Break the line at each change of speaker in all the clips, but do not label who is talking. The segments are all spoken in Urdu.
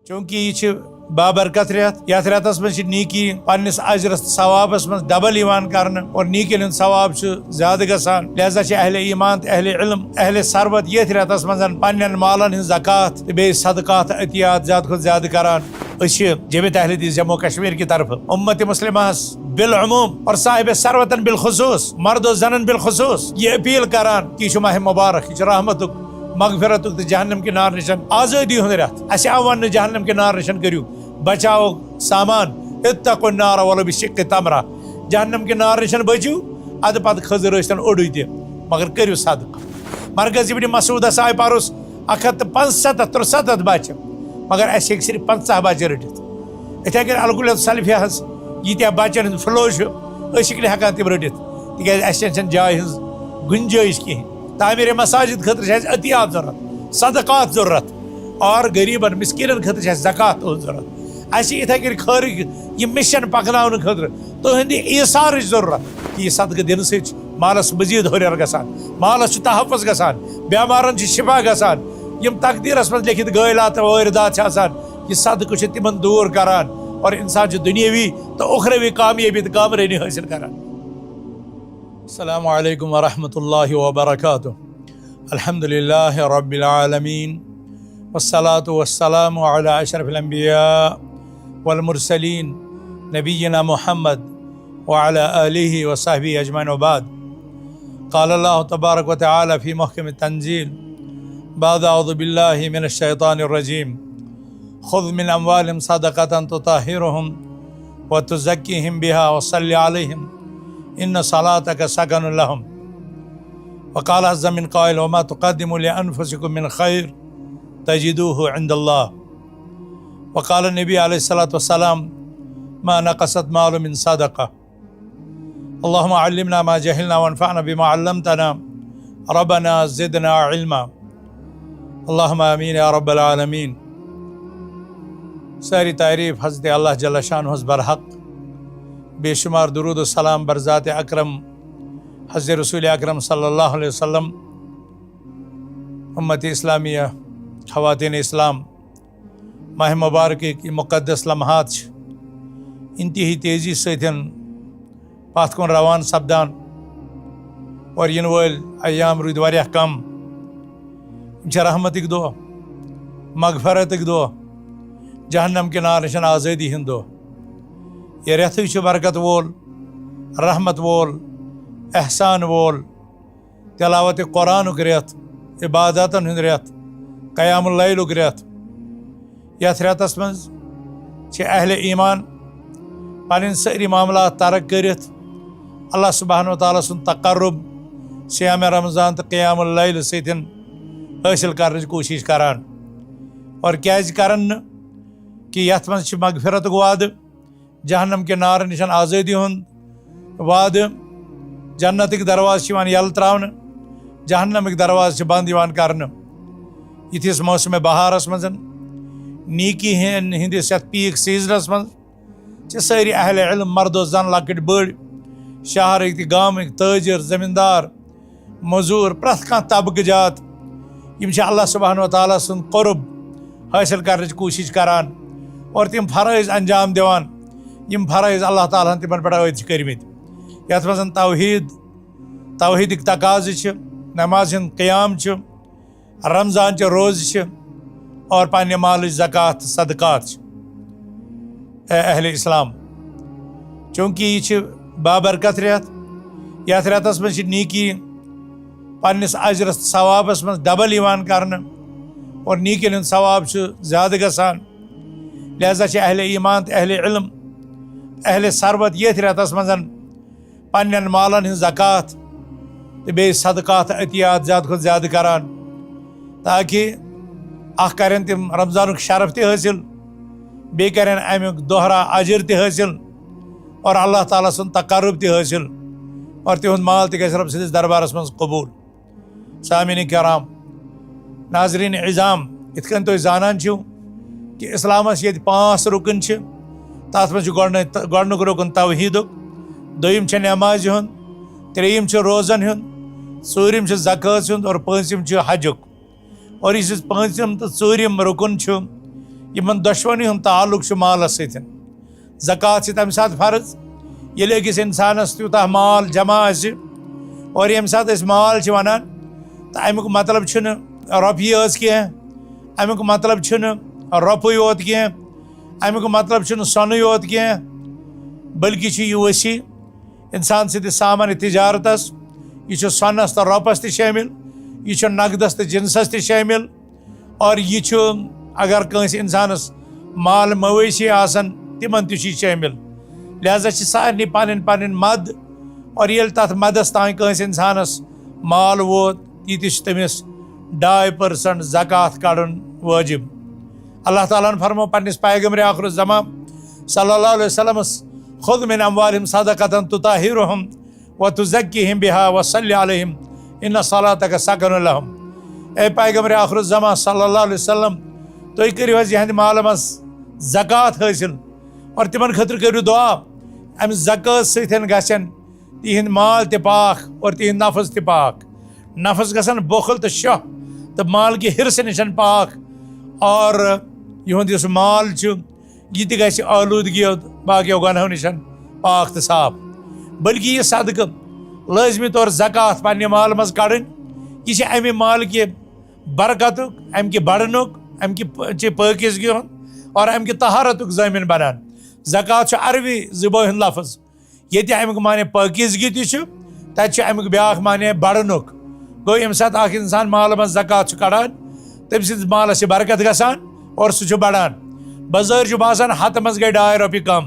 چونکہ یہ بابرکت ریت یتھ ریتس مز نیکی پنس اجرس ثوابس مز ڈبل کرنے اور نیکین ہند ثواب زیادہ گژھان لہذا اہل ایمان اہل علم اہل ثروت یتھ ریتس مز پنن مالن ہند زکات بی صدقات عطیات زیادہ کھت زیادہ کران جمعیت اہل حدیث جموں کشمیر کی طرف امت مسلمہ بالعموم اور صاحب ثروتن بالخصوص مرد و زنن بالخصوص یہ اپیل کران کہ یہ ماہ مبارک یہ رحمت مغفرت تو جہنم کے نار نشن آزادی ہند رت اس ون جہنم کے نار نشن کرو بچاؤ سامان اتقوا النار ولو بشق تمرہ جہنم کے نار نشن بچو اد پتہ خضر ٲسۍتن اوٚڑُے تہِ مگر کٔرِو صدقہ مرکز ابن مسعود آئے پرُس 175-173 بچہ مگر اس ہیٚکہِ صرف 50 بچہ رٔٹِتھ اتھے کٔنۍ الکُلیت سلفیہ ہس ییٖتیاہ بچن ہُنٛد فلو چھُ أسۍ ہیٚکۍ نہٕ ہٮ۪کان تِم رٔٹِتھ تِکیٛازِ اَسہِ چھنہٕ جایہِ ہٕنٛز گُنجٲیش کِہیٖنۍ تعمیٖرِ مساجد خٲطرٕ چھِ اَسہِ عطیات ضروٗرت صدقات ضروٗرت اور غریٖبن مسکیٖنن خٲطرٕ چھِ اَسہِ زکات ضروٗرت اَسہِ چھِ یِتھے کٔنۍ خٲرٕکۍ یہِ مِشن پکناونہٕ خٲطرٕ تُہنٛدِ ایٖثارٕچ ضروٗرت کہِ یہِ صدقہٕ دِنہٕ سۭتۍ چھُ مالس مزیٖد ہُریر گژھان مالس چھُ تحفظ گژھان بیمارن چھِ شفا گژھان یِم تقدیٖرس منٛز لیکھِتھ غٲلات تہٕ وٲرِدات چھِ آسان یہِ صدقہٕ چھُ تِمن دوٗر کران اور انسان چھُ دُنیٲوی تہٕ اُخروی کامیٲبی تہٕ کامرٲنی حٲصِل کران. السلام علیکم ورحمۃ اللہ وبرکاتہ. الحمد للہ رب العالمین والصلاة والسلام علی اشرف الانبیاء والمرسلین نبینا محمد وعلى آلہ وصحبہ اجمعین وبعد. قال اللہ تبارک وتعالی فی محکم التنزیل بعد اعوذ باللہ من الشیطان الرجیم خذ من اموالهم صدقة تطہرهم وتزکیہم بها وصلی علیہم ان صلاتک سکن لهم. وقال عز من قائل وما تقدموا لانفسکم من خیر تجدوه عند اللہ. وقال النبی علیہ الصلاۃ والسلام ما نقصت مال من صدقہ. اللهم علمنا ما جهلنا وانفعنا بما علمتنا ربنا زدنا علما. اللهم آمین یا رب العالمین. ساری تعریف حضرت اللہ جل شانہ برحق، بے شمار درود و سلام بر ذات اکرم حضرت رسول اکرم صلی اللہ علیہ وسلم. امت اسلامیہ خواتین اسلام ماہ مبارک کی مقدس لمحات انتہائی تیزی سۭتۍ پتھ کُن روان سپدان اور ین وٲلۍ ایام روٗدۍ واریاہ کم. یِم چھِ رحمتٕکۍ دۄہ، مغفرتٕکۍ دۄہ، جہنم کے نار نشن آزٲدی ہُنٛد دۄہ. یہِ رٮ۪تھٕے چھُ برکت وول، رحمت وول، احسان وول، تلاوت قرآنُک رٮ۪تھ، عباداتن ہُنٛد رٮ۪تھ، قیام اللیلُک رٮ۪تھ. یتھ رٮ۪تس منٛز چھِ اہل ایمان پنٕنۍ سٲری معاملات ترک کٔرِتھ اللہ سبحانہ وتعالیٰ سُنٛد تقرب صیام رمضان تہٕ قیام اللیل سۭتۍ حٲصِل کرنٕچ کوٗشش کران. اور کیٛازِ کران نہٕ کہ یتھ منٛز چھِ مغفرتُک وعدٕ، جہنم کے نار نشن آزٲدی ہُنٛد وعدٕ، جنتٕکۍ دروازٕ چھِ یِوان یلہٕ ترٛاونہٕ، جہنمٕکۍ دروازٕ چھِ بنٛد یِوان کرنہٕ. یِتھِس موسمِ بہارس منٛز نیکی ہٕنٛدِس یتھ پیٖک سیٖزنس منٛز چھِ سٲری اہل علم مرد و زن لۄکٕٹۍ بٔڑۍ، شہرٕکۍ تہِ گامٕکۍ، تٲجر، زٔمیٖندار، موٚزوٗر، پرٛٮ۪تھ کانٛہہ طبقہٕ جات یِم چھِ اللہ سبحانہ وتعالیٰ سُنٛد قرب حٲصِل کرنٕچ کوٗشش کران اور تِم فرٲیض انجام دِوان یِم فرٲیض اللہ تعالیٰ ہن تِمن پٮ۪ٹھ عٲید چھِ کٔرمٕتۍ. یتھ منٛز توحیٖدٕکۍ تقاضہٕ چھِ، نمازِ ہُنٛد قیام چھُ، رمضانچہِ روزٕ چھِ اور پننہِ مالٕچ زکات تہٕ صدقات چھِ. اے اہل اسلام، چونکہ یہ بابرکت ریت یتھ ریتس مز نیکی پنس اجرس ثوابس مز ڈبل کرنے اور نیکین ہند ثواب زیادہ گژھان لہذا اہل ایمان اہل علم اہل ثروت یتھ ریتس مز پنن مالن ہند زکات تو بیٚیہِ صدقات عطیات زیادہ کھۄتہٕ زیادہ کران تاکہ اخ کرن تم رمضانُک شرف تہِ حٲصِل، بیٚیہِ کرن امیُک دوہرا اجر تہِ حٲصِل اور اللہ تعالیٰ سُنٛد تقرب تہِ حٲصِل اور تِہُنٛد مال تہِ گژھِ رۄب سٕنٛدِس دربارس منٛز قبوٗل. سامعیٖن کرام، ناظریٖن عظام، یِتھ کٔنۍ تُہۍ زانان چھِو کہ اسلامس ییٚتہِ 5 رُکُن چھِ. تتھ منٛز چھُ گۄڈنیُک رُکُن توحیٖدُک، دوٚیِم چھِ نٮ۪مازِ ہُنٛد، ترٛیٚیِم چھُ روزن ہُنٛد، ژوٗرِم چھُ زکٲژ ہُنٛد اور پٲنٛژِم چھُ حجُک. اور یُس پٲنٛژِم تہٕ ژوٗرِم رُکُن چھُ یمن دۄشوٕنی ہُنٛد تعلق چھُ مالس سۭتۍ. زکات چھِ تَمہِ ساتہٕ فرض ییٚلہِ أکِس اِنسانس تیوٗتاہ مال جمع آسہِ اور ییٚمہِ ساتہٕ أسۍ مال چھِ وَنان تہٕ اَمیُک مطلب چھُنہٕ رۄپیہِ یٲژ کینٛہہ, اَمیُک مطلب چھُنہٕ رۄپٕے یوت کینٛہہ, اَمیُک مطلب چھُنہٕ سۄنٕے یوت کینٛہہ, بٔلکہِ چھُ یہِ ؤسیع اِنسان سٕنٛدِس سامان تِجارتس. یہِ چھُ سۄنس تہٕ رۄپس تہِ شٲمِل, یہِ چھُ نقدس تہٕ جنسس تہِ شٲمِل, اور یہِ چھُ اگر کٲنٛسہِ اِنسانس مال مویشی آسن تِمن تہِ چھُ یہِ شٲمِل. لہذا چھِ سارنٕے پنٕنۍ پنٕنۍ مد, اور ییٚلہِ تتھ مدس تانۍ کٲنٛسہِ اِنسانس مال ووت تیٖتِس چھُ تٔمِس 2% زکات کڑُن وٲجِب. اللہ تعالیٰ ہن فرمو پننِس پیغمبرِ آخر الزمان صلی اللہ علیہ وسلمس خُذ من اموالہم صدقۃ تطہرہم وتزکیہم بہا وصلی علیہم ان صلاتک سکن لہم. اے پیغمبرِ آخر الزمان صلی اللہ علیہ وسلم, تُہۍ کٔرِو حظ یِہنٛدِ مالہٕ منٛز زکات حٲصِل اور تِمن خٲطرٕ کٔرِو دُعا. امہِ زکات سۭتۍ گژھن تِہنٛدۍ مال تہِ پاک اور تِہنٛدۍ نفظ تہِ پاک. نفظ گژھن بۄخل تہٕ شۄہ تہٕ مال کہِ حِرسہٕ نِش پاک, اور یِہُنٛد یُس مال چھُ یہِ تہِ گژھِ آلوٗدگیو باقیو گۄنہو نِش پاک تہٕ صاف. بٔلکہِ یہِ صدقہٕ لٲزمی طور زکات پننہِ مالہٕ منٛز کڑٕنۍ, یہِ چھِ امہِ مالکہِ برکتُک, امہِ کہِ بڑنُک, امہِ کہِ پٲکیزگی ہُنٛد اور امہِ کہِ طہارتُک ضٲمِن بنان. زکات چھُ عربی زِبٲنۍ ہُنٛد لفظ. ییٚتہِ امیُک معنی پٲکیزگی تہِ چھُ, تتہِ چھُ امیُک بیٛاکھ معنی بڑنُک. گوٚو ییٚمہِ ساتہٕ اکھ اِنسان مالہٕ منٛز زکات چھُ کڑان تٔمۍ سٕنٛدِس مالس چھِ برکت گژھان اور سُہ چھُ بڑان. بظٲہر چھُ باسان ہتہٕ منٛز گٔے 2 رۄپیہِ کم,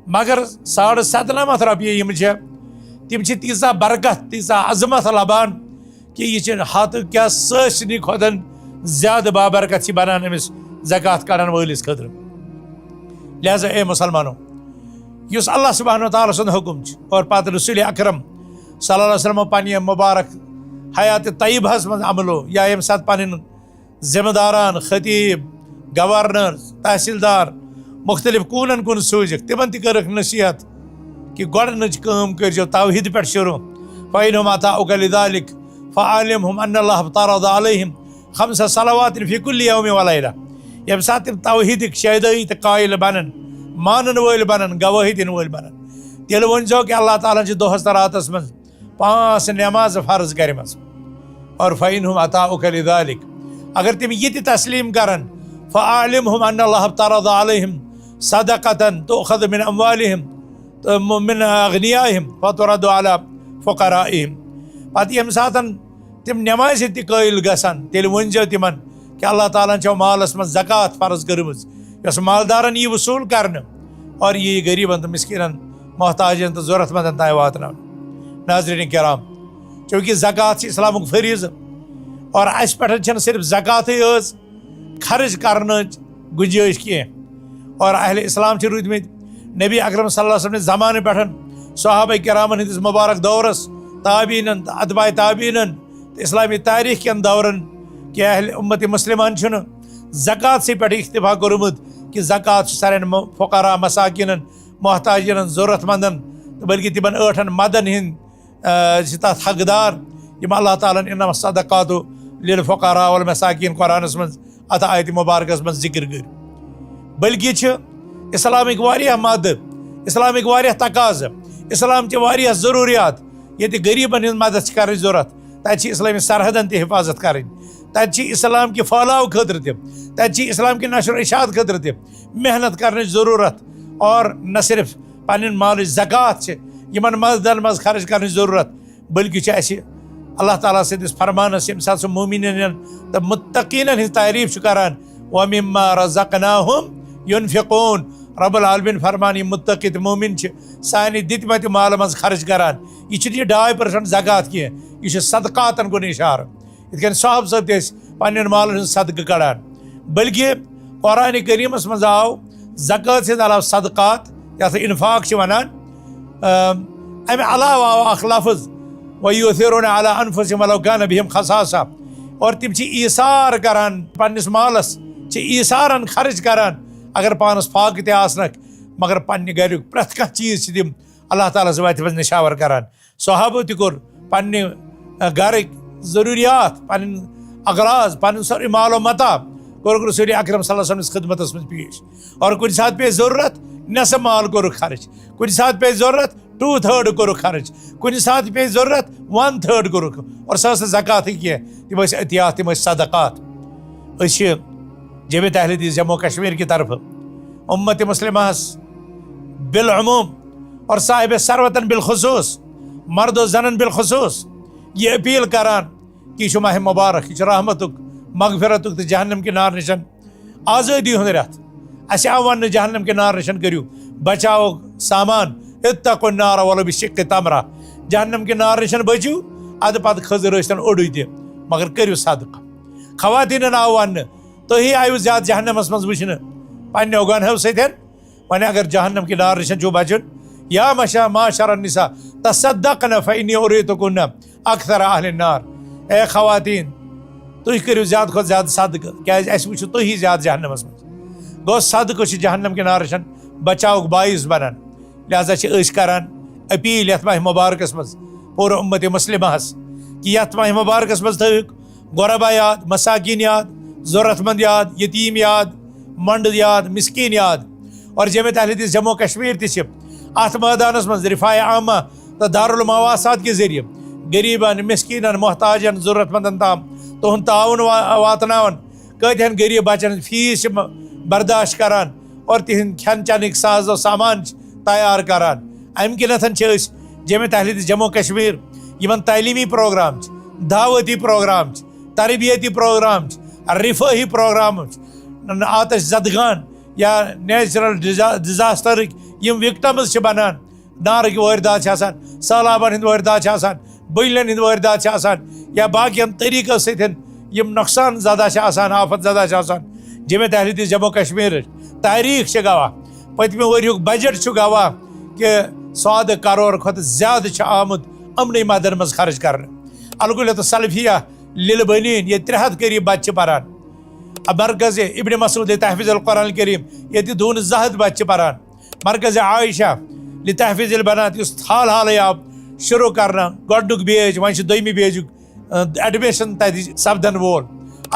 مگر 97 رۄپیہِ یِم چھِ تِم چھِ تیٖژاہ برکت تیٖژاہ عظمت لبان کہِ یہِ چھِ ہتہٕ کیٛاہ سٲسنٕے کھۄتہٕ زیادٕ بابرکت چھِ بنان أمِس زکات کڑن وٲلِس خٲطرٕ. لہذا اے مُسلمانو, یُس اللہ سبحانہ تعالیٰ سُنٛد حُکم چھُ اور پتہٕ رسول اکرم صلی اللہ علیہ وسلمو پننہِ مُبارک حیاتِ طیبہس منٛز عملو, یا ییٚمہِ ساتہٕ پنٕنۍ ذمہٕ داران خطیب, گورنر, تحصیٖلدار مختلف کوٗنن کُن سوٗزِکھ, تِمن تہِ کٔرٕکھ نصیحت کہِ گۄڈنِچ کٲم کٔرۍزیو توحیٖد پٮ۪ٹھ شروٗع. فإنهم أطاعوك لذلك فعلمهم أن الله افترض عليهم 5 صلوات في كل يوم وليلة. ییٚمہِ ساتہٕ تِم توحیٖدٕکۍ شیدٲیی تہٕ قٲیِل بنن, مانن وٲلۍ بنن, گوٲہی دِنہٕ وٲلۍ بنن, تیٚلہِ ؤنۍزیو کہِ اللہ تعالیٰ چھِ دۄہس تہٕ راتس منٛز 5 نٮ۪مازٕ فرض کَرِمَژٕ. اور فإنهم أطاعوك لذلك, اگر تِم یہِ تہِ تسلیٖم کرن فعلمهم أن الله افترض عليهم صدقة تؤخذ من أموالهم من أغنيائهم فترد على فقرائهم. پتہٕ ییٚمہِ ساتہٕ تِم نٮ۪مازِ تہِ قٲیِل گژھن تیٚلہِ ؤنۍزیو تِمن کہ اللہ تعالیٰ ہن چھو مالس منٛز زکات فرض کٔرمٕژ یۄس مالدارن یی وصوٗل کرنہٕ اور یہِ یی غریٖبن تہٕ مِسکیٖنن, محتاجن تہٕ ضوٚرتھ مندن تانۍ واتناونہٕ. ناظریٖن کرام, چوٗنٛکہِ زکات چھِ اسلامُک فریٖضہٕ اور اسہِ پٮ۪ٹھ چھنہٕ صرف زکاتٕے یٲژ خرٕچ کرنٕچ گُنجٲیِش کینٛہہ, اور اہلِ اسلام چھِ روٗدمٕتۍ نبی اکرم صلی اللہ علیہ وسلم زمانہٕ پٮ۪ٹھ صحابہ کرامن ہٕنٛدِس مُبارک دورس, تابعیٖنن تہٕ اتباعِ تابعیٖنن تہٕ اسلامی تٲریٖخ کٮ۪ن دورن کہ اہل اُمتِ مُسلِمان چھُنہٕ زکاتسٕے پٮ۪ٹھ اِکتِفا کوٚرمُت کہ زکات چھُ سارنٕے فقرا مساکیٖنن, محتاجِنن, ضوٚرتھ مندن, تہٕ بٔلکہِ تِمن 8 مدن ہٕنٛدۍ چھِ تتھ حقدار یِم اللہ تعالیٰ ہن انما الصدقات للفقراء والمساکین قرآنس منٛز اتھ آیتہِ مُبارکس منٛز ذِکر کٔرۍ. بٔلکہِ چھِ اسلامٕکۍ واریاہ مدٕ, اسلامٕکۍ واریاہ تقاضہٕ, اسلامچہِ واریاہ ضروٗریات. ییٚتہِ غریٖبن ہٕنٛز مدد چھِ کرٕنۍ ضوٚرتھ, تتہِ چھِ اسلٲمی سرحدن تہِ حفاظت کرٕنۍ, تتہِ چھِ اسلام کہِ پھہلاو خٲطرٕ تہِ, تتہِ چھِ اسلام کہِ نشر و اشاعت خٲطرٕ تہِ محنت کرنٕچ ضروٗرت. اور نہ صرف پنٕنۍ مالٕچ زکات چھِ یِمن مددن منٛز خرٕچ کرنٕچ ضروٗرت, بٔلکہِ چھِ اسہِ اللہ تعالیٰ سٕنٛدِس فرمانس ییٚمہِ ساتہٕ سُہ مومنیٖنن تہٕ متقیٖنن ہٕنٛز تعریٖف چھُ کران وَمِمَّا رَزَقْنَاهُمْ يُنفِقُونَ. رب العالمیٖن فرمان یِم متقی تہٕ مومِن چھِ سانہِ دِتمٕتہِ مالہٕ منٛز خرٕچ کران. یہِ چھُنہٕ یہِ 2% زکات کینٛہہ, یہِ چھُ صدقاتن کُن اِشارٕ. یِتھ کٔنۍ صحابہٕ صٲب تہِ ٲسۍ پننٮ۪ن مالن ہٕنٛز صدقہٕ کڑان. بٔلکہِ قرآنِ کریٖمس منٛز آو زکات سٕنٛدِ علاوٕ صدقات یتھ انفاق چھِ ونان. امہِ علاوٕ آو اکھ لفظ وَيُؤْثِرُونَ عَلَىٰ أَنفُسِهِمْ وَلَوْ كَانَ بِهِمْ خَصَاصَةٌ. اور تِم چھِ ایٖثار کران پننِس مالس, چھِ ایٖثارن خرٕچ کران اگر پانس فاقہٕ تہِ آسنکھ, مگر پننہِ گریُک پرٛٮ۪تھ کانٛہہ چیٖز چھِ تِم اللہ تعالیٰ ہس وتہِ منٛز نشاور کران. صحابو تہِ کوٚر پننہِ گرٕکۍ ضروٗریات, پنٕنۍ اغراض, پنُن سورُے مال و متا کورک رسول اکرم صلی اللہ علیہ وسلم خدمتس من پیش اور کن سات پہ ضرورت نصف مال کورک خرچ کن سات پہ ضرورت 2/3 کورک خرچ کن سات پہ ضرورت 1/3 کورک اور سا زکات کی تم عطیات تم صدقات جمعیت اہل حدیث جموں کشمیر کی طرف امت مسلمہ بالعموم اور صاحب ثروتن بالخصوص مرد و زنن بالخصوص یہ اپیل کران کہ یہ ماہ مبارک یہ رحمتک مغفرتک تو جہنم کے نار نشن آزادی ہند رت اس آو ون جہنم کے نار نشن کریو بچاؤ سامان اتقوا النار ولو بشق تمرہ جہنم کے نار نشن بچو اد پتہ خضر ٲسۍتن اوٚڑُے تہِ مگر کٔرِو صدقہ خواتیٖنن آو وننہٕ تُہی آیِو زیادٕ جہنمس منٛز وٕچھنہٕ پننیو گۄنہو سۭتۍ وۄنۍ اگر جہنم کے نار نشن چھُو بچُن یا معاشر النساء تصدقن فإنی اُریٖتُکُن اکثر اہل النار اے خواتین تُہۍ کٔرِو زیادٕ کھۄتہٕ زیادٕ صدقہٕ کیازِ اَسہِ وٕچھِو تُہی زیادٕ جہنمس منٛز گوٚو صدقہٕ چھُ جہنم کے نار نشن بچاوُک باعث بنان لہذا چھِ أسۍ کران اپیل یتھ ماہ مبارکس منٛز پوٗرٕ اُمت مُسلِمہس کہ یتھ ماہ مبارکس منٛز تھٲیِکھ غربا یاد مساکین یاد ضرورت مند یاد یتیم یاد منڈ یاد مسکین یاد اور جمعیت اہل حدیث جموں کشمیر تہِ چھِ اتھ میدانس منٛز رفاع عامہ تہٕ دارالمواسات کے ذریعہ غریبن مسکینن محتاجن ضرورت مندن تام تہنٛد تعاون واتناون کتہن غریب بچن فیس چھِ برداشت کران اور تہند کھٮ۪ن چٮ۪نٕکۍ ساز و سامان تیار کران امہِ کِنتھن چھِ أسۍ جمعیت اہل حدیث جموں کشمیر یمن تعلیمی پروگرام دعوتی پروگرام تربیتی پروگرام رفاہی پروگرام آتش زدگان یا نیچرل ڈیزاسٹرک یم وکٹمز چھِ بنان نارٕکۍ وٲرۍدات چھِ آسان سہلابن ہٕنٛدۍ وٲرۍدات چھِ آسان بٔنلٮ۪ن ہٕنٛدۍ وٲرۍدات چھِ آسان یا باقین طریقو سۭتۍ یم نۄقصان زدہ چھِ آسان آفت زدہ چھِ آسان جمعیت اہل حدیث جموں کشمیرٕچ تاریخ چھِ گواہ پٔتمہِ ؤریُک بجٹ چھُ گواہ کہ 100 کرور کھۄتہٕ زیادٕ چھُ آمُت یِمنٕے مدن منٛز خرچ کرنہٕ الکُلیت سلفیہ للبنین یہ 300 قریب بچہ پران مرکز ابن مسعود تحفیظ القرآن الکریم یہ 200 بچہ پران مرکز عائشہ لتحفیظ البنات اس حال حالے آو شروع کرنا گۄڈنیُک بیج وۄنۍ چھُ دوٚیمہِ بیجُک ایڈمشن تتہِ سپدن وول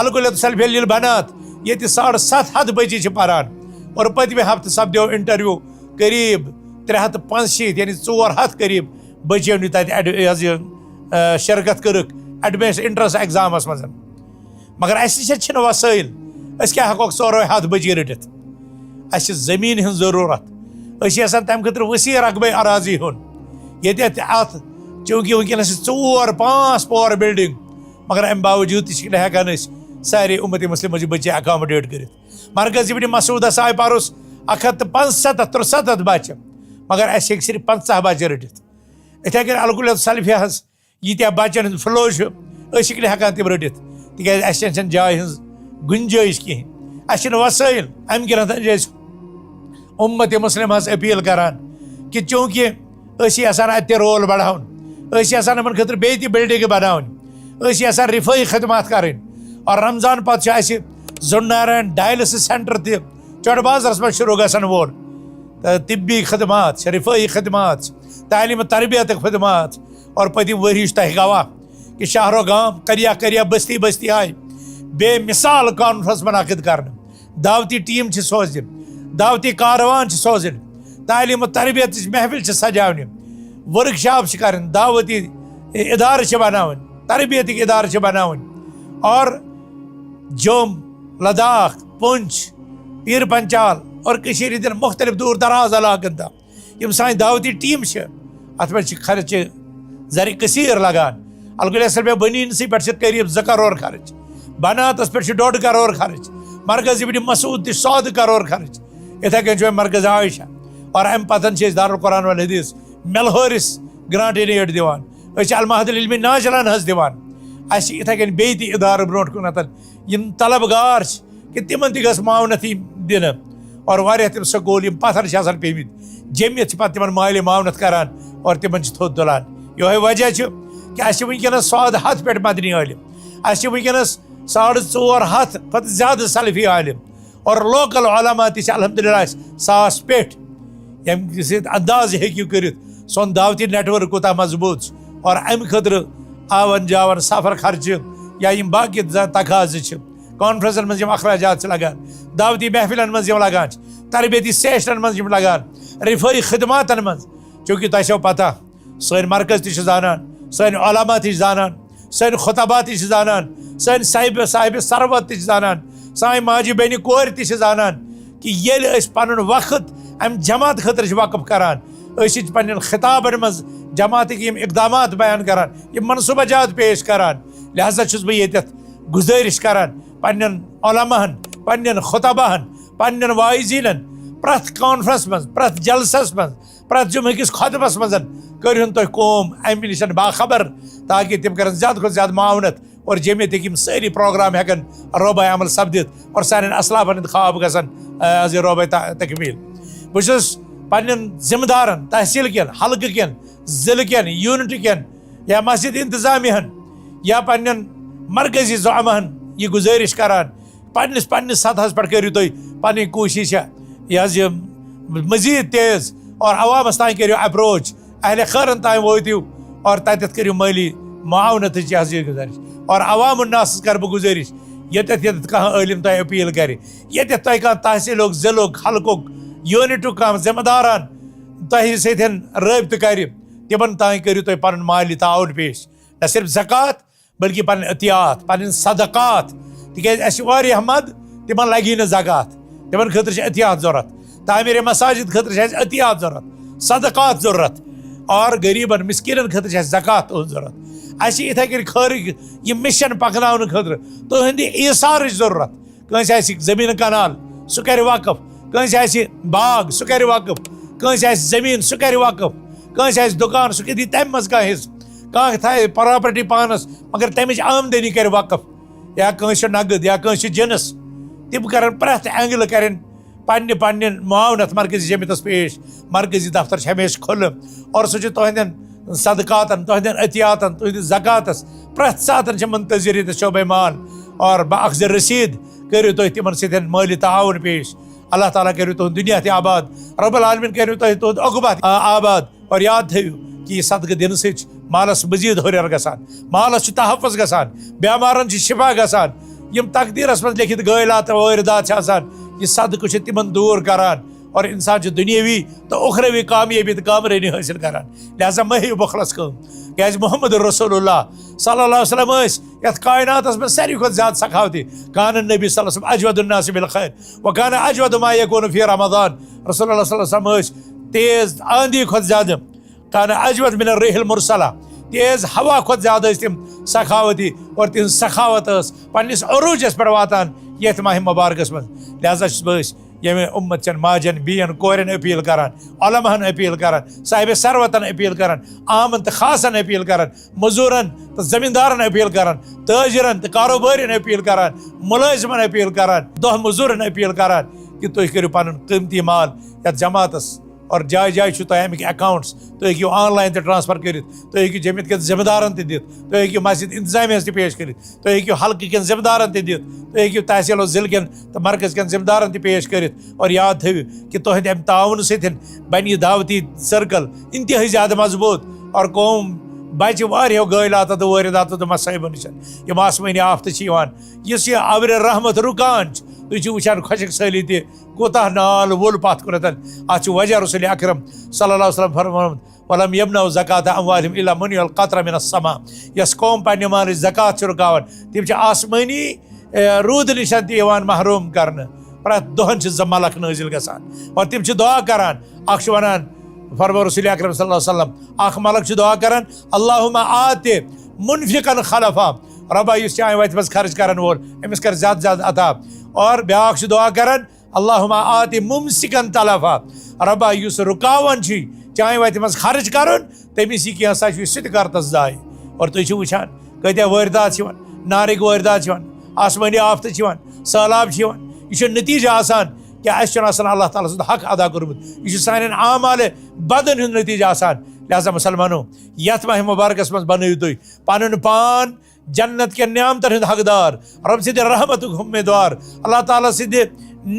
الکُلیت سلفیہ للبنات یہ 750 بچہ چھِ پران اور پٔتمہِ ہفتہٕ سپدیو انٹرویو قریب 365 یعنی 400 قریب بچیو نہٕ تتہِ شرکت کٔرٕکھ ایڈمنس انٹرنس ایگزامس مز مگر اس چھنہٕ وسائل أسۍ کیٛاہ ہٮ۪کوکھ 100 بچی رٔٹِتھ اَسہِ چھِ زٔمیٖن ہٕنٛز ضروٗرت أسۍ چھِ یژھان تمہِ خٲطرٕ وسیع رقبے اراضی ہُنٛد ییٚتہِ اتھ چوٗنٛکہِ وٕنکیٚنس چھِ 4-5 پور بلڈنگ مگر امہِ باوجوٗد تہِ چھِنہٕ ہٮ۪کان أسۍ سارے اُمت مُسلِمٕچ بچہِ اکامڈیٹ کٔرِتھ مرکز ابن مسعودس آیہِ پروس 175-173 بچہِ مگر اَسہِ ہیٚکہِ صرف 50 بچہِ رٔٹِتھ یِتھے کٔنۍ الکُلیت سلفیہس ییٖتیاہ بچن ہُنٛد فلو چھُ أسۍ چھِکھ نہٕ ہٮ۪کان تِم رٔٹِتھ تِکیازِ اَسہِ چھنہٕ جایہِ ہٕنٛز گُنجٲیش کِہیٖنۍ اَسہِ چھِنہٕ وسٲیل امہِ کِنتھن چھِ أسۍ اُمت مُسلِمس اپیل کران کہ چوٗنٛکہِ أسۍ چھِ یژھان اَتہِ تہِ رول بڑاوُن أسۍ چھِ یژھان یِمن خٲطرٕ بیٚیہِ تہِ بلڈنگہٕ بناوٕنۍ أسۍ چھِ یژھان رفٲہی خدمات کرٕنۍ اور رمضان پتہٕ چھُ اَسہِ زُنارن ڈایلسس سینٹر تہِ چوڑ بازرس منٛز شروٗع گژھن وول تہٕ طبی خدمات رفٲہی خدمات تعلیٖم تربیتٕکۍ خدمات اور پٔتِم ؤری چھُ تۄہہِ گواہ کہ شہرو گام کریا بستی بستی آیہِ بے مثال کانفرنس منعقد کرنہٕ دعوتی ٹیٖم چھِ سوزٕنۍ دعوتی کاروان چھِ سوزٕنۍ تعلیٖم تربیتٕچ محفل چھِ سجاونہِ ورک شاپ چھِ کرٕنۍ دعوتی ادارٕ چھِ بناوٕنۍ تربیتٕکۍ ادارٕ چھِ بناوٕنۍ اور جوم لداخ پونچھ پیٖر پنچال اور کٔشیٖرِ ہٕنٛدٮ۪ن مختلف دوٗر دراز علاقن تام یِم سانہِ دعوتی ٹیٖم چھِ اتھ منٛز چھِ خرچہِ زرِ کثیٖر لگان الکُلیت سلفیہ بنیٖنسٕے پٮ۪ٹھ چھِ قریب 2 کرور خرچ بناتس پٮ۪ٹھ چھِ 1.5 کرور خرچ مرکز ابن مسعود تہِ 100 کرور خرچ یِتھے کٔنۍ چھُ وۄنۍ مرکز عائشہ اور امہِ پتن چھِ أسۍ دارالقرآن والحدیث ملہورِس گرانٹ ایڈ دِوان أسۍ چھِ المعہد العلمی ناجلن حظ دِوان اَسہِ چھِ یِتھے کٔنۍ بیٚیہِ تہِ ادارٕ برونٛٹھ کُنتھ یِم طلبگار چھِ کہ تِمن تہِ گژھِ معاونت دِنہٕ اور واریاہ تِم سکوٗل یِم پتھر چھِ آسان پیٚمٕتۍ جٔمِتھ چھِ پتہٕ تِمن مالہِ معاونت کران اور تِمن چھِ تھوٚد تُلان یِہوے وجہ چھُ کہ اَسہِ چھِ وٕنکیٚنس 100 پٮ۪ٹھ مدنی عٲلم اَسہِ چھِ وٕنکیٚنس 450 کھۄتہٕ زیادٕ سلفی عٲلم اور لوکل علما تہِ چھِ الحمدللہ اَسہِ 100 پٮ۪ٹھ ییٚمہِ سۭتۍ اندازٕ ہیٚکِو کٔرِتھ سون دعوتی نیٹ ؤرک کوٗتاہ مضبوٗط چھُ اور امہِ خٲطرٕ آون جاون سفر خرچہِ یا یِم باقی تقاضہٕ چھِ کانفرنسن منٛز یِم اخراجات چھِ لگان، دعوتی محفلن منٛز یِم لگان چھِ، تربیتی سیشنن منٛز یِم لگان، رفٲیی خدماتن منٛز. چوٗنٛکہِ تۄہہِ چھو پتہ سٲنۍ مرکز تہِ چھِ زانان، سٲنۍ علما تہِ چھِ زانان، سٲنۍ خطبا تہِ چھِ زانان، سٲنۍ صاحبِ ثروت تہِ چھِ زانان، سانہِ ماجہِ بیٚنہِ کورِ تہِ چھِ زانان کہِ ییٚلہِ أسۍ پنُن وقت امہِ جماعت خٲطرٕ چھِ وقف کران، أسۍ چھِ پننٮ۪ن خطابن منٛز جماعتٕکۍ یِم اقدامات بیان کران، یِم منصوٗبہ جات پیش کران. لہذا چھُس بہٕ ییٚتٮ۪تھ گُزٲرِش کران پننٮ۪ن علماہن، پننٮ۪ن خطباہن، پننٮ۪ن واعظیٖنن، پرٛٮ۪تھ کانفرنس منٛز، پرٛٮ۪تھ جلسس منٛز، پرٛٮ۪تھ جمعہ کِس خطبس منٛز کٔرۍہُن تُہۍ قوم امہِ نِش باخبر، تاکہِ تِم کرن زیادٕ کھۄتہٕ زیادٕ معاونت اور جمعیتٕکۍ یِم سٲری پروگرام ہٮ۪کن روبے عمل سپدِتھ اور سانٮ۪ن اسلافن ہٕنٛدۍ خواب گژھن حظ یہِ روبے تکمیٖل. بہٕ چھُس پننٮ۪ن ذمہٕ دارن، تحصیل کٮ۪ن، حلقہٕ کٮ۪ن، ضلعہٕ کٮ۪ن، یوٗنٹہٕ کٮ۪ن یا مسجد انتظامیہن یا پننٮ۪ن مرکزی زعماہن یہ گزٲرِش کران، پننِس سطحس پٮ۪ٹھ کٔرِو تُہۍ پنٕنۍ کوٗشش یہِ حظ یہِ مزیٖد تیز اور عوامس تام کٔرِو اپروچ، اہلِ خیرن تام وٲتِو اور تتٮ۪تھ کٔرِو مٲلی معاونتٕچ حظ یہِ گُزٲرِش. اور عوام الناسس کرٕ بہٕ گُزٲرِش ییٚتٮ۪تھ کانٛہہ عٲلِم تۄہہِ أپیٖل کرِ، ییٚتٮ۪تھ تۄہہِ کانٛہہ تحصیلُک، ضلعُک، حلقُک، یوٗنٹُک کانٛہہ ذمہٕ داران تۄہہِ سۭتۍ رٲبطہٕ کرِ، تِمن تام کٔرِو تُہۍ پنُن مالی تعاوُن پیش، نہ صرف زکات بلکہ پنٕنۍ عطیات، پنٕنۍ صدقات. تِکیٛازِ اَسہِ چھِ واریاہ مد تِمن لگی نہٕ زکات، تِمن خٲطرٕ چھِ عطیات ضوٚرتھ، تعمیٖرِ مساجد خٲطرٕ چھِ اَسہِ عطیات ضوٚرتھ، صدقات ضوٚرتھ، اور غریٖبن مسکیٖنن خٲطرٕ چھِ اَسہِ زکات تُہنٛد ضوٚرتھ. اَسہِ چھِ یِتھٕے کٔنۍ خٲرٕکۍ یہِ مِشن پکناونہٕ خٲطرٕ تُہنٛدِ ایٖثارٕچ ضوٚرتھ. کٲنٛسہِ آسہِ زٔمیٖنہٕ کنال سُہ کرِ وقف، کٲنٛسہِ آسہِ باغ سُہ کرِ وقف، کٲنٛسہِ آسہِ زٔمیٖن سُہ کرِ وقف، کٲنٛسہِ آسہِ دُکان سُہ دی تمہِ منٛز کانٛہہ حصہٕ، کانٛہہ تھایہِ پراپرٹی پانس مگر تمِچ آمدنی کرِ وقف، یا کٲنٛسہِ چھُ نقد یا کٲنٛسہِ چھُ جنس، تِم کرن پرٛٮ۪تھ اینگلہٕ کرن پننہِ معاونت مرکزی جمعیتس پیش. مرکزی دفتر چھُ ہمیشہٕ کھُلہٕ اور سُہ چھُ تُہنٛدٮ۪ن صدقاتن، تُہنٛدٮ۪ن عطیاتن، تُہنٛدِس زکاتس پرٛٮ۪تھ ساتن چھِ منتظر ییٚتٮ۪تھ شعبے مال اور باخذ رسیٖد کٔرِو تُہۍ تِمن سۭتۍ مٲلی تعاوُن پیش. اللہ تعالیٰ کٔرِو تُہنٛد دُنیا تہِ آباد، رۄب العالمیٖن کٔرِو تُہۍ تُہنٛد عقبہ تہِ آباد. اور یاد تھٲیِو کہِ یہِ صدقہٕ دِنہٕ سۭتۍ چھِ مالس مزیٖد ہُریر گژھان، مالس چھُ تحفظ گژھان، بٮ۪مارن چھُ شفا گژھان، یِم تقدیٖرس منٛز لیکھِتھ غٲلات تہٕ وٲرِدات چھِ آسان یہِ صدقہٕ چھُ تِمن دوٗر کران اور انسان چھُ دُنیٲوی تہٕ اُخروی کامیٲبی تہٕ کامرٲنی حٲصِل کران. لہذا مہ ہیٚیِو بۄخلس کٲم، کیٛازِ محمد رسول اللہ صلی اللہ علیہ وسلم ٲسۍ یتھ کائناتس منٛز ساروی کھۄتہٕ زیادٕ سخاوتی. کان النبی صلی اللہ علیہ وسلم اجود الناس بالخیر وکان اجود ما یکون فی رمضان. رسول اللہ صلی اللہ علیہ وسلم ٲسۍ تیز آندھی کھۄتہٕ زیادٕ، کان اجود من الریح المرسلہ، تیز ہوا کھۄتہٕ زیادٕ ٲسۍ تِم سخاوتی اور تِہنٛز سخاوت ٲس پننِس عروٗجس پٮ۪ٹھ واتان یتھ ماہ مبارکس منٛز. لہذا چھُس بہٕ ییٚمہِ اُمت چٮ۪ن ماجن، بیٚین، کورٮ۪ن أپیٖل کران، علماہن أپیٖل کران، صاحبِ ثروتن أپیٖل کران، عامن تہٕ خاصن أپیٖل کران، موٚزوٗرن تہٕ زٔمیٖندارن أپیٖل کران، تٲجرن تہٕ کاروبارٮ۪ن أپیٖل کران، مُلٲزمن أپیٖل کران، دۄہ موٚزوٗرن أپیٖل کران کہِ تُہۍ کٔرِو پنُن قۭمتی مال یتھ جماعتس اور جایہِ جایہِ چھُ تۄہہِ امیِکۍ اکاؤنٹس، تُہۍ ہیٚکِو آن لاین تہِ ٹرانسفر کٔرِتھ، تُہۍ ہیٚکِو جمعیت کٮ۪ن ذمہٕ دارن تہِ دِتھ، تُہۍ ہیٚکِو مسجد انتظامیہس تہِ پیش کٔرِتھ، تُہۍ ہیٚکِو حلقہٕ کٮ۪ن ذمہٕ دارن تہِ دِتھ، تُہۍ ہیٚکِو تحصیل و ضلعہٕ کٮ۪ن تہٕ مرکز کٮ۪ن ذمہٕ دارن تہِ پیش کٔرِتھ. اور یاد تھٲیِو کہِ تُہنٛدِ امہِ تعاوُن سۭتۍ بنہِ یہِ دعوتی سرکل انتہٲیی زیادٕ مضبوٗط اور قوم بچہِ واریاہو غٲلاتو تہٕ وٲرِداتو تہٕ مصٲیبو نِش. یِم آسمٲنی آفتہٕ چھِ یِوان، یُس یہِ آبرِ رحمت رُکان چھُ، تُہۍ چھِو وٕچھان خۄشِک سٲلی تہِ کوٗتاہ نال وول پتھ کُنتھ. اتھ چھُ وجہ رسول اکرم صلی اللہ علیہ وسلم فرمومُت ولم یمنعوا زکاۃ اموالہم الا منع القطرۃ من السماء. یۄس قوم پننہِ مالٕچ زکات چھِ رُکاوان تِم چھِ آسمٲنی روٗدٕ نِش تہِ یِوان محروٗم کرنہٕ. پرٛٮ۪تھ دۄہن چھِ زٕ ملک نٲزِل گژھان اور تِم چھِ دعا کران. اکھ چھُ ونان فرمو رسول اکرم صلی اللہ علیہ وسلم، اکھ ملک چھُ دعا کران اللہُمَّ آتِ منفقن خلفا، رۄبا یُس چانہِ وتہِ منٛز خرٕچ کرن وول أمِس کر زیادٕ زیادٕ عطا. اور بیٛاکھ چھُ دعا کران اللہُمَّ آتِ ممسکن تلفا، رۄبا یُس رُکاوان چھُے چانہِ وتہِ منٛز خرٕچ کرُن تٔمِس یہِ کینٛژھا چھُ سُہ تہِ کر تس ضایہِ. اور تُہۍ چھِو وٕچھان کۭتیاہ وٲرِدات چھِ یِوان، نارٕکۍ وٲرِدات چھِ یِوان، آسمٲنی آفتہٕ چھِ یِوان، سہلاب چھِ یِوان. یہِ چھُ نٔتیٖجہٕ آسان کہِ اَسہِ چھُنہٕ آسان اللہ تعالیٰ سُنٛد حق ادا کوٚرمُت، یہِ چھُ سانٮ۪ن اعمالہِ بدن ہُنٛد نٔتیٖجہٕ آسان. لہذا مُسلمانو یتھ ماہ مبارکس منٛز بنٲیِو تُہۍ پنُن پان جنت کٮ۪ن نعمتن ہُنٛد حقدار، رۄب سٕنٛدِ رحمتُک اُمیٖدوار، اللہ تعالیٰ سٕنٛدِ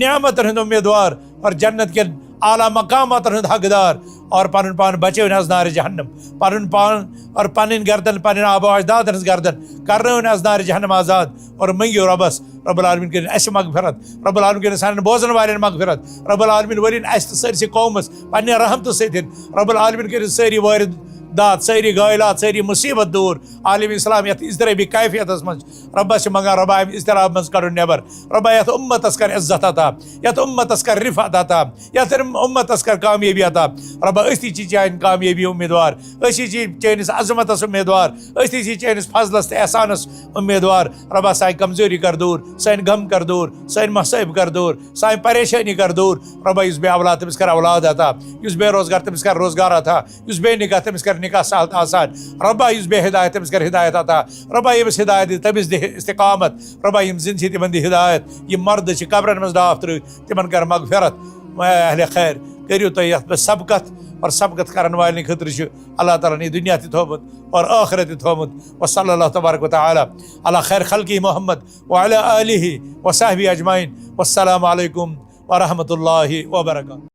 نعمتن ہُنٛد اُمیٖدوار اور جنت کٮ۪ن اعلیٰ مقاماتن ہند حقدار اور پن پان بچون از نار جہنم پن پان اور پن گردن پن آبا و اجداد ہز گردن کرن از نار جہنم آزاد اور منگیو ربس رب العالمین کرن اس مغفرت رب العالمین کرن سان بوزن والن مغفرت رب العالمین ورین اس سرسی قومس پنہ رحمت ستن رب العالمین کرن ساری وارد دات ساری غائلات ساری مصیبت دور عالم اسلام یت اضطرابی کیفیت من ربس منگان ربا اضطراب من کڑ نبر ربا یت امتس کر عزت عطا یت امتس کر رفعت عطا یت امتس کر کامیابی عطا ربا استی چی چین کامیابی امیدوار اسی چی چینس عظمتس امیدوار اسی چی چینس فضلس احسانس امیدوار ربا سائن کمزوری کر دور سائن غم کر دور سائن مصائب کر دور سائن پریشانی کر دور ربا اس بے اولاد تمس کر اولاد عطا اس بے روزگار تمس کر روزگار عطا اس بے نکاح تمس کر نکاح سہل آسان ربا اس بے ہدایت تمس کر ہدایت عطا ربا یمس ہدایت تمس دہ استقامت ربا یم زن چھ تمن دی ہدایت یم مرد چھ قبرن مز ڈاف تر تمن کر مغفرت اہل خیر کریو تو یت سبقت اور سبقت کرن والن خطر چھ اللہ تعالیٰ نے دنیا تہ تھومت اور آخرت تہ تھومت وصلی اللہ تبارک و تعالی علی خیر خلقہ محمد وعلی آلہ وصحبہ اجمعین والسلام علیکم ورحمۃ اللہ وبرکاتہ.